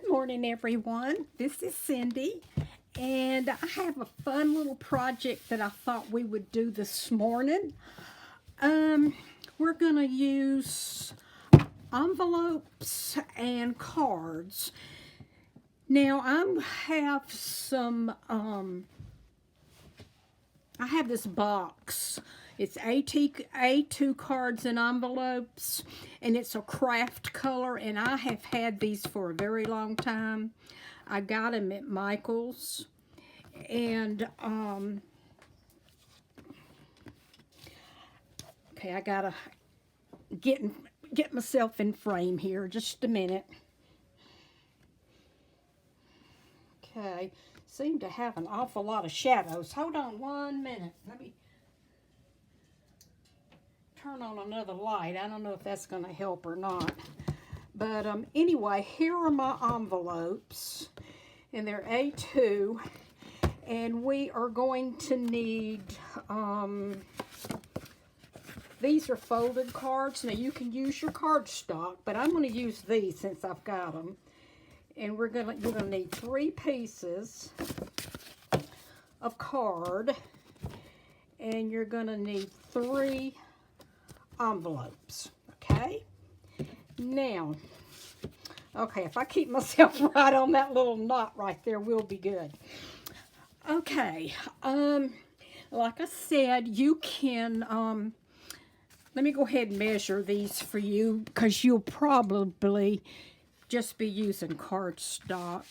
Good morning, everyone. This is Cindy, and I have a fun little project that I thought we would do this morning. Um, we're going to use envelopes and cards. Now, I have this box. It's A2 cards and envelopes, and it's a craft color, and I have had these for a very long time. I got them at Michael's, and okay, I gotta get myself in frame here. Just a minute. Okay, seem to have an awful lot of shadows. Hold on 1 minute. Let me turn on another light. I don't know if that's going to help or not. But anyway, here are my envelopes, and they're A2, and we are going to need, these are folded cards. Now, you can use your cardstock, but I'm going to use these since I've got them. And you're going to need 3 pieces of card, and you're going to need 3 envelopes, okay? Now, okay, if I keep myself right on that little knot right there, we'll be good. Okay, like I said, you can, let me go ahead and measure these for you, because you'll probably just be using cardstock.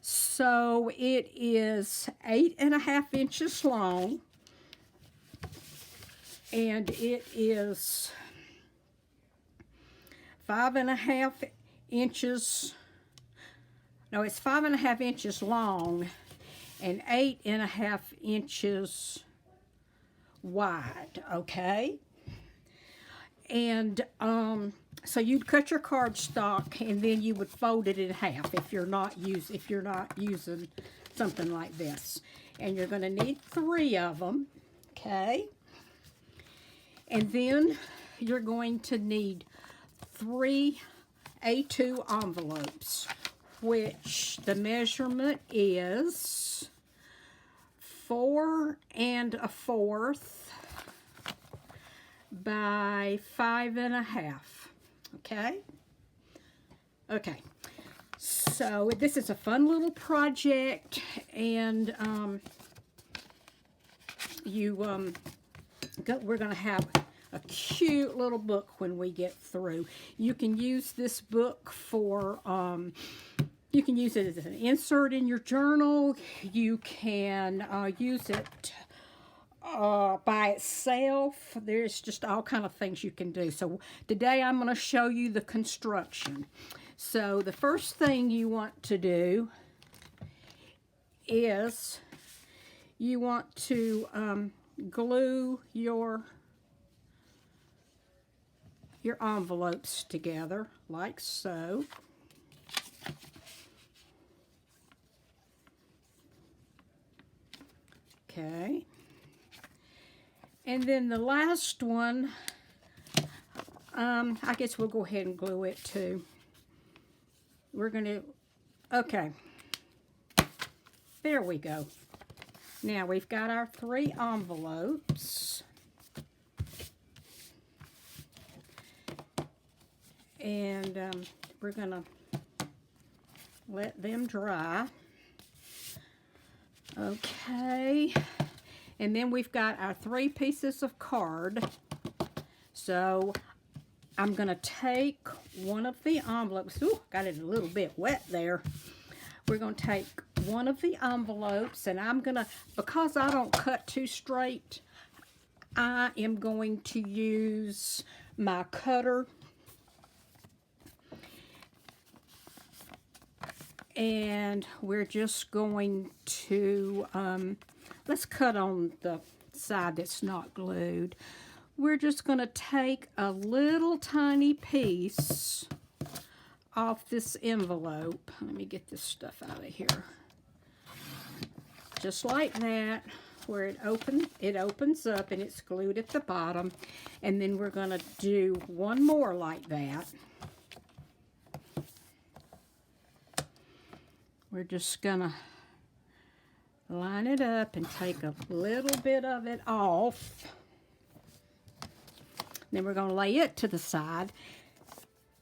So it is 8.5 inches long, and it is 5.5 inches. No, it's 5.5 inches long and 8.5 inches wide. Okay, and so you'd cut your cardstock, and then you would fold it in half if you're not using something like this. And you're going to need 3 of them, okay? And then you're going to need 3 A2 envelopes, which the measurement is 4 1/4 by 5.5. Okay? Okay. So this is a fun little project, and we're going to have a cute little book when we get through. You can use this book for, you can use it as an insert in your journal. You can use it by itself. There's just all kind of things you can do. So today I'm going to show you the construction. So the first thing you want to do is you want to glue your envelopes together like so. Okay. And then the last one, I guess we'll go ahead and glue it too. We're going to, okay, there we go. Now we've got our 3 envelopes. And we're going to let them dry. Okay. And then we've got our 3 pieces of card. So I'm going to take one of the envelopes. Ooh, got it a little bit wet there. We're going to take one of the envelopes, and I'm going to, because I don't cut too straight, I am going to use my cutter. And we're just going to, let's cut on the side that's not glued. We're just going to take a little tiny piece off this envelope. Let me get this stuff out of here. Just like that, where it opens up and it's glued at the bottom. And then we're going to do one more like that. we're just gonna line it up and take a little bit of it off. Then we're gonna lay it to the side.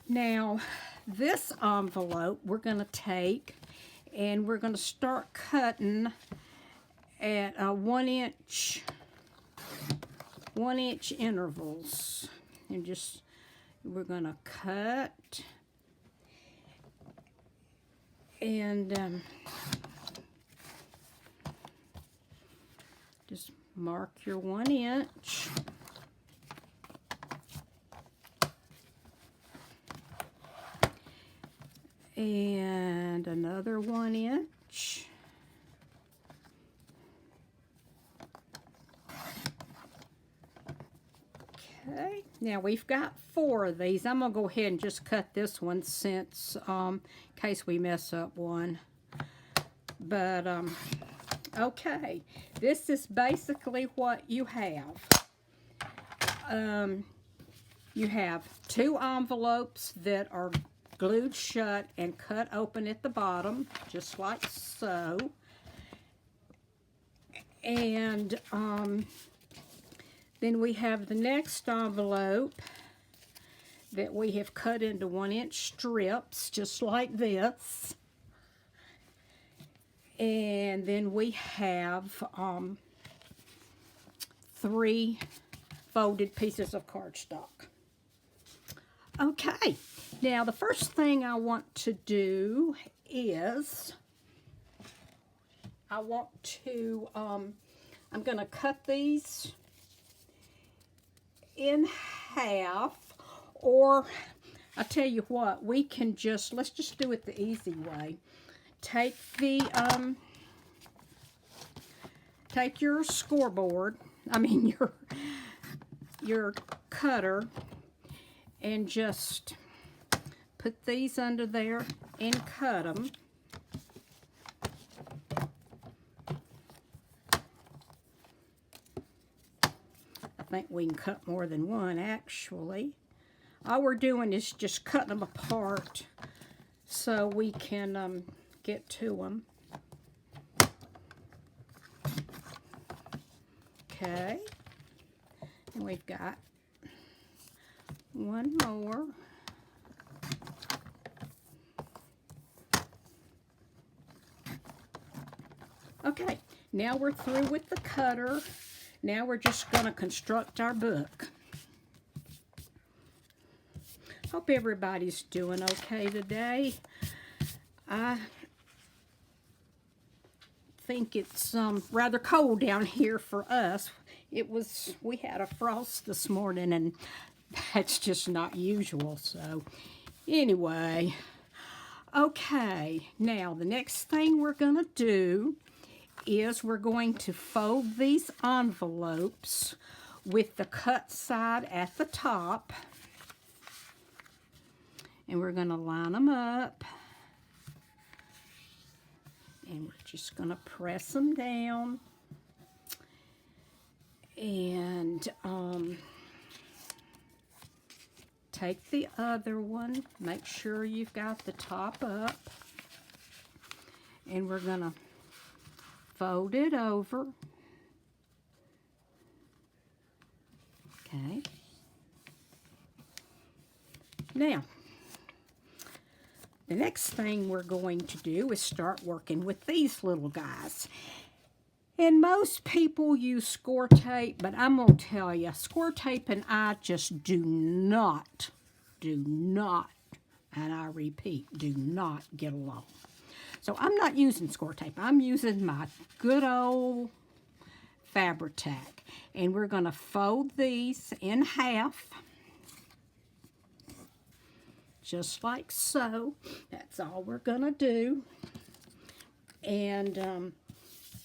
Now, this envelope we're gonna take and we're gonna start cutting at 1 inch intervals, and just we're gonna cut and just mark your 1 inch. And another 1 inch. Okay, now we've got 4 of these. I'm gonna go ahead and just cut this one since in case we mess up one. But okay, this is basically what you have. You have 2 envelopes that are glued shut and cut open at the bottom, just like so. And then we have the next envelope that we have cut into 1 inch strips, just like this. And then we have 3 folded pieces of cardstock. Okay, now the first thing I want to do is I'm going to cut these in half, or I tell you what, we can let's just do it the easy way. Take the take your scoreboard, your cutter, and just put these under there and cut them. I think we can cut more than one, actually. All we're doing is just cutting them apart so we can get to them. Okay, and we've got one more. Okay, now we're through with the cutter. Now we're just going to construct our book. Hope everybody's doing okay today. I think it's rather cold down here for us. We had a frost this morning, and that's just not usual. So anyway, okay, now the next thing we're going to do is we're going to fold these envelopes with the cut side at the top, and we're going to line them up, and we're just going to press them down, and take the other one, make sure you've got the top up, and we're going to fold it over. Okay. Now, the next thing we're going to do is start working with these little guys. And most people use score tape, but I'm going to tell you, score tape and I just do not, and I repeat, do not get along. So I'm not using score tape. I'm using my good old Fabri-Tac. And we're going to fold these in half, just like so. That's all we're going to do. And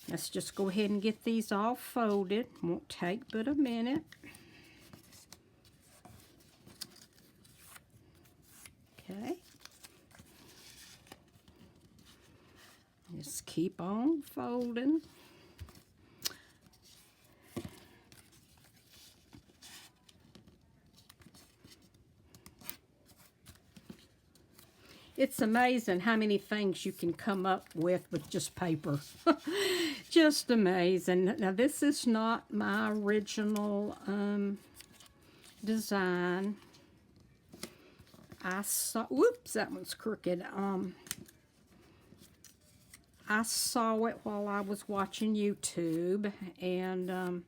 let's just go ahead and get these all folded. Won't take but a minute. Okay. Just keep on folding. It's amazing how many things you can come up with just paper. Just amazing. Now, this is not my original design. I saw, whoops, that one's crooked. I saw it while I was watching YouTube, and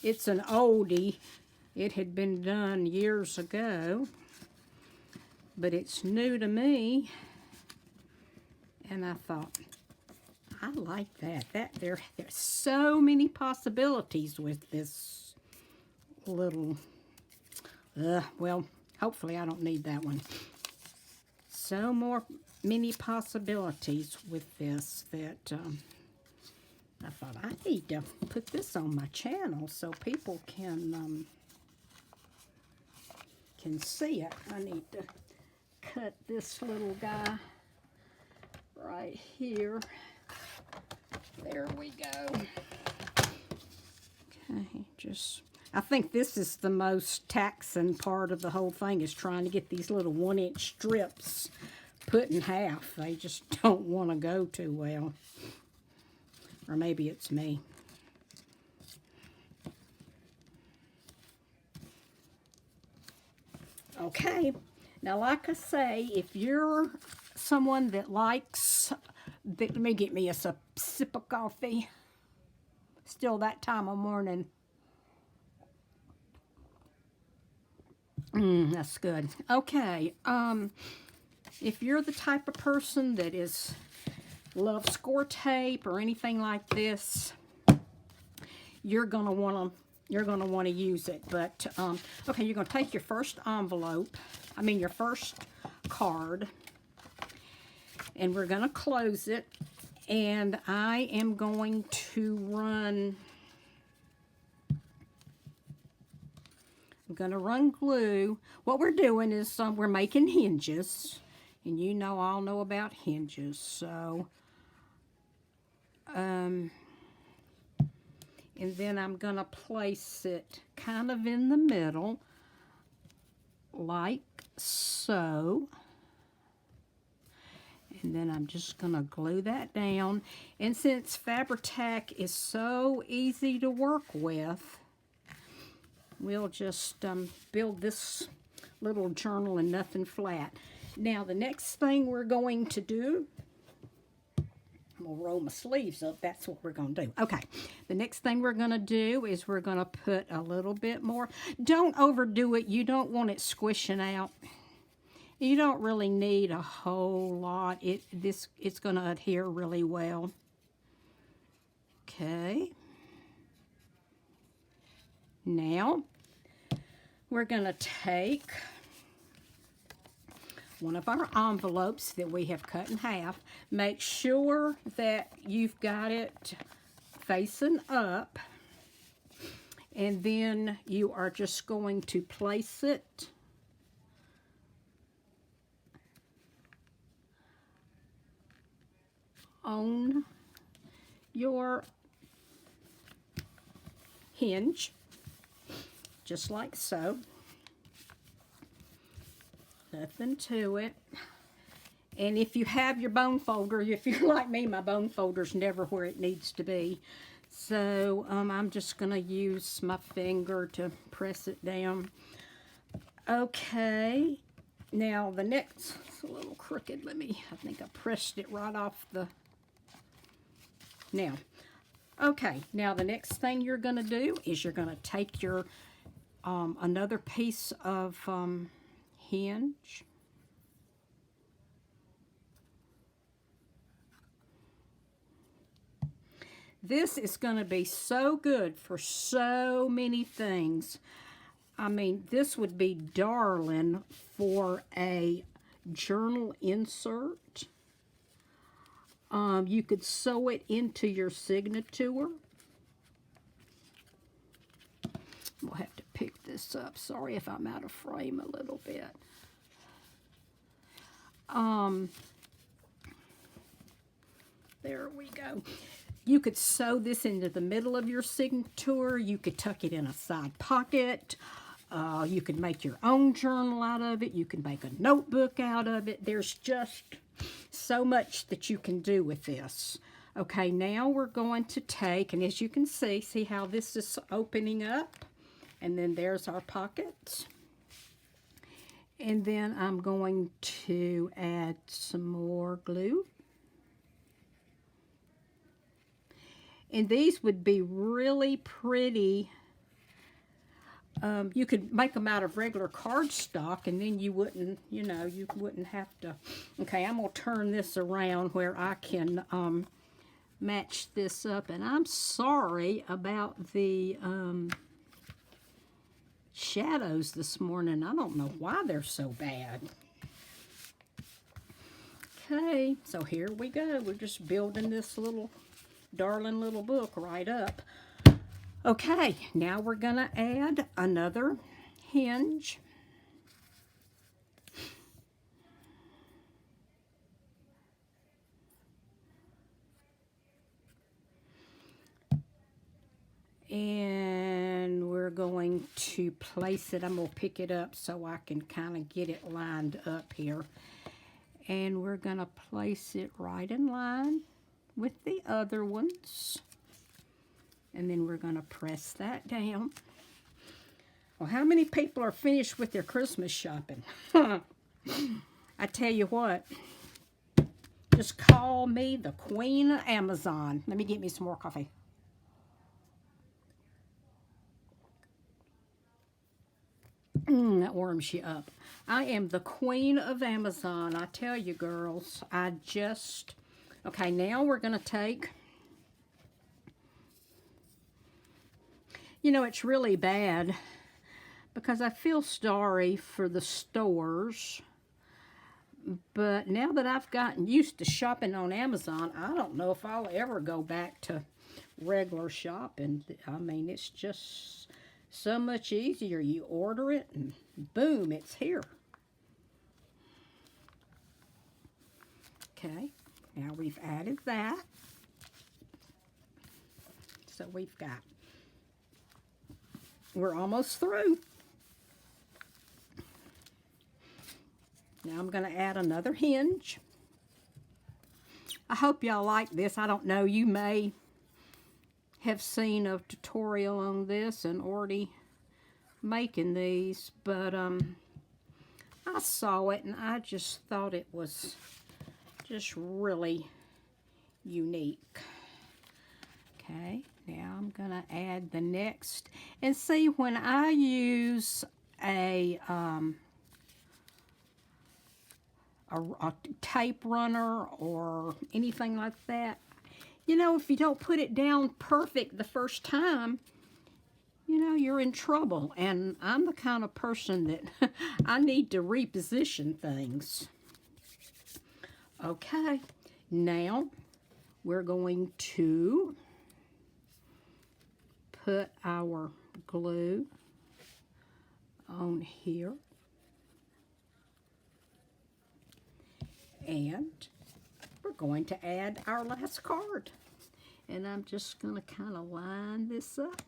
it's an oldie. It had been done years ago, but it's new to me, and I thought, I like that. There's so many possibilities with this little, well, hopefully I don't need that one. Many possibilities with this that I thought I need to put this on my channel so people can see it. I need to cut this little guy right here. There we go. Okay, I think this is the most taxing part of the whole thing, is trying to get these little 1-inch strips put in half. They just don't want to go too well. Or maybe it's me. Okay, now like I say, if you're someone that likes, let me get me a sip of coffee. Still that time of morning. That's good. Okay, if you're the type of person that loves score tape or anything like this, you're gonna want to use it. But okay, you're gonna take your first your first card, and we're gonna close it. And I am going to run. I'm going to run glue. What we're doing is we're making hinges. And you know, I'll know about hinges. So, and then I'm going to place it kind of in the middle, like so. And then I'm just going to glue that down. And since Fabri-Tac is so easy to work with, we'll just build this little journal and nothing flat. Now, the next thing we're going to do, I'm going to roll my sleeves up. That's what we're going to do. Okay, the next thing we're going to do is we're going to put a little bit more. Don't overdo it. You don't want it squishing out. You don't really need a whole lot. It's going to adhere really well. Okay. Now, we're going to take one of our envelopes that we have cut in half. Make sure that you've got it facing up. And then you are just going to place it on your hinge, just like so. Nothing to it. And if you have your bone folder, if you're like me, my bone folder's never where it needs to be. So I'm just going to use my finger to press it down. Okay. Now the next, it's a little crooked. I think I pressed it right off the... Now, okay, now the next thing you're going to do is you're going to take your another piece of hinge. This is going to be so good for so many things. I mean, this would be darling for a journal insert. You could sew it into your signature. We'll have to pick this up. Sorry if I'm out of frame a little bit. There we go. You could sew this into the middle of your signature. You could tuck it in a side pocket. You can make your own journal out of it. You can make a notebook out of it. There's just so much that you can do with this. Okay, now we're going to take, and as you can see how this is opening up? And then there's our pockets. And then I'm going to add some more glue. And these would be really pretty. You could make them out of regular cardstock, and then you wouldn't, you wouldn't have to. Okay, I'm going to turn this around where I can match this up. And I'm sorry about the shadows this morning. I don't know why they're so bad. Okay, so here we go. We're just building this little darling little book right up. Okay, now we're going to add another hinge. And we're going to place it. I'm going to pick it up so I can kind of get it lined up here. And we're going to place it right in line with the other ones. And then we're going to press that down. Well, how many people are finished with their Christmas shopping? I tell you what, just call me the Queen of Amazon. Let me get me some more coffee. That warms you up. I am the Queen of Amazon. I tell you, girls, okay, now we're going to take, it's really bad because I feel sorry for the stores. But now that I've gotten used to shopping on Amazon, I don't know if I'll ever go back to regular shopping. I mean, it's just so much easier. You order it and boom, it's here. Okay, now we've added that. So we're almost through. Now I'm going to add another hinge. I hope y'all like this. I don't know, you may have seen a tutorial on this and already making these, but I saw it and I just thought it was just really unique. Okay, now I'm going to add the next. And see, when I use a tape runner or anything like that, if you don't put it down perfect the first time, you're in trouble. And I'm the kind of person that I need to reposition things. Okay, now we're going to put our glue on here. And we're going to add our last card. And I'm just going to kind of line this up.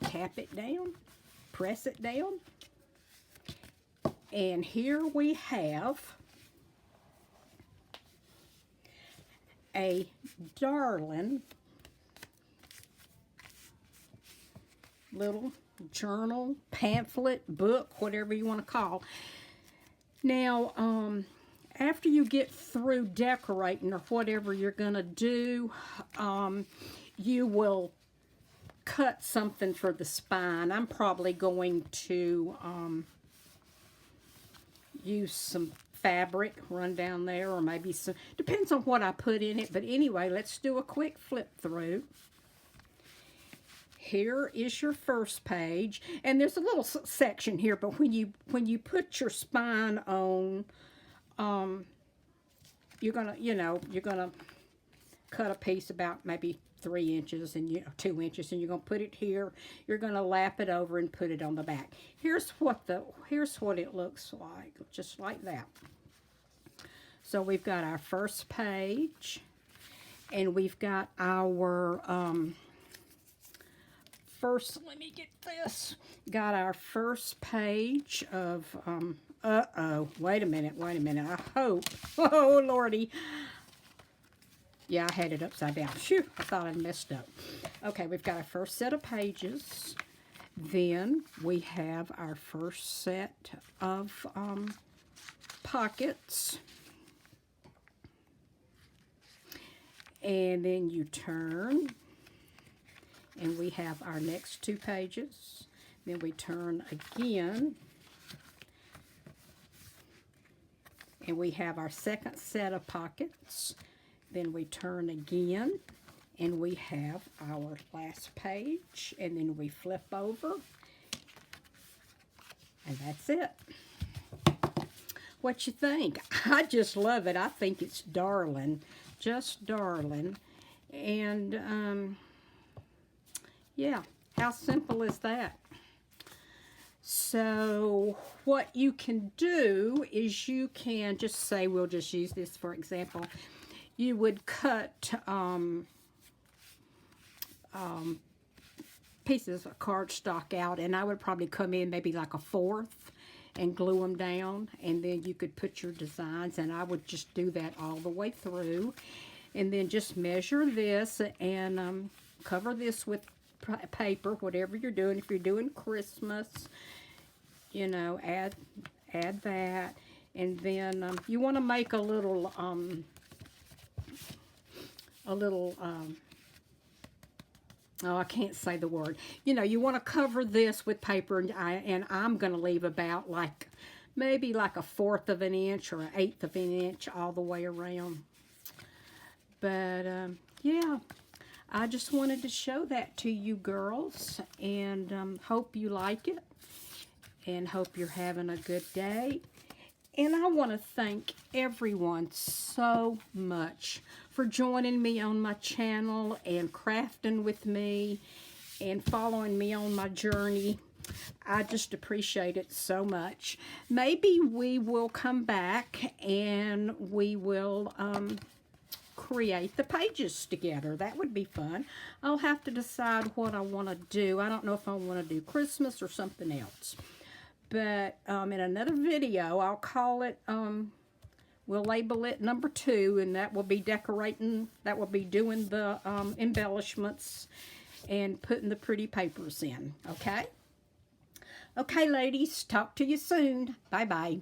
Tap it down. Press it down. And here we have a darling little journal, pamphlet, book, whatever you want to call. Now, after you get through decorating or whatever you're going to do, you will cut something for the spine. I'm probably going to use some fabric, run down there, or maybe some, depends on what I put in it. But anyway, let's do a quick flip through. Here is your first page, and there's a little section here, but when you put your spine on, you're gonna cut a piece about maybe 3 inches and 2 inches, and you're gonna put it here. You're gonna lap it over and put it on the back. Here's what it looks like, just like that. So we've got our first page, and we've got our first, let me get this, got our first page of, uh-oh, wait a minute, I hope, oh lordy, yeah, I had it upside down, phew, I thought I messed up. Okay, we've got our first set of pages, then we have our first set of pockets, and then you turn, and we have our next 2 pages. Then we turn again, and we have our second set of pockets. Then we turn again, and we have our last page, and then we flip over, and that's it. What you think? I just love it. I think it's darling, just darling. And yeah, how simple is that? So what you can do is you can just say, we'll just use this for example, you would cut pieces of cardstock out, and I would probably come in maybe like a 1/4 and glue them down, and then you could put your designs, and I would just do that all the way through, and then just measure this and cover this with paper, whatever you're doing. If you're doing Christmas, you know, add that, and then you want to make a little oh, I can't say the word. You know, you want to cover this with paper, and I'm going to leave about like, maybe like a 1/4 of an inch or 1/8 of an inch all the way around. But, yeah, I just wanted to show that to you girls, and hope you like it, and hope you're having a good day. And I want to thank everyone so much for joining me on my channel and crafting with me and following me on my journey. I just appreciate it so much. Maybe we will come back and we will create the pages together. That would be fun. I'll have to decide what I want to do. I don't know if I want to do Christmas or something else. But in another video, I'll call it, we'll label it number 2, and that will be decorating, that will be doing the embellishments and putting the pretty papers in, okay? Okay, ladies, talk to you soon. Bye-bye.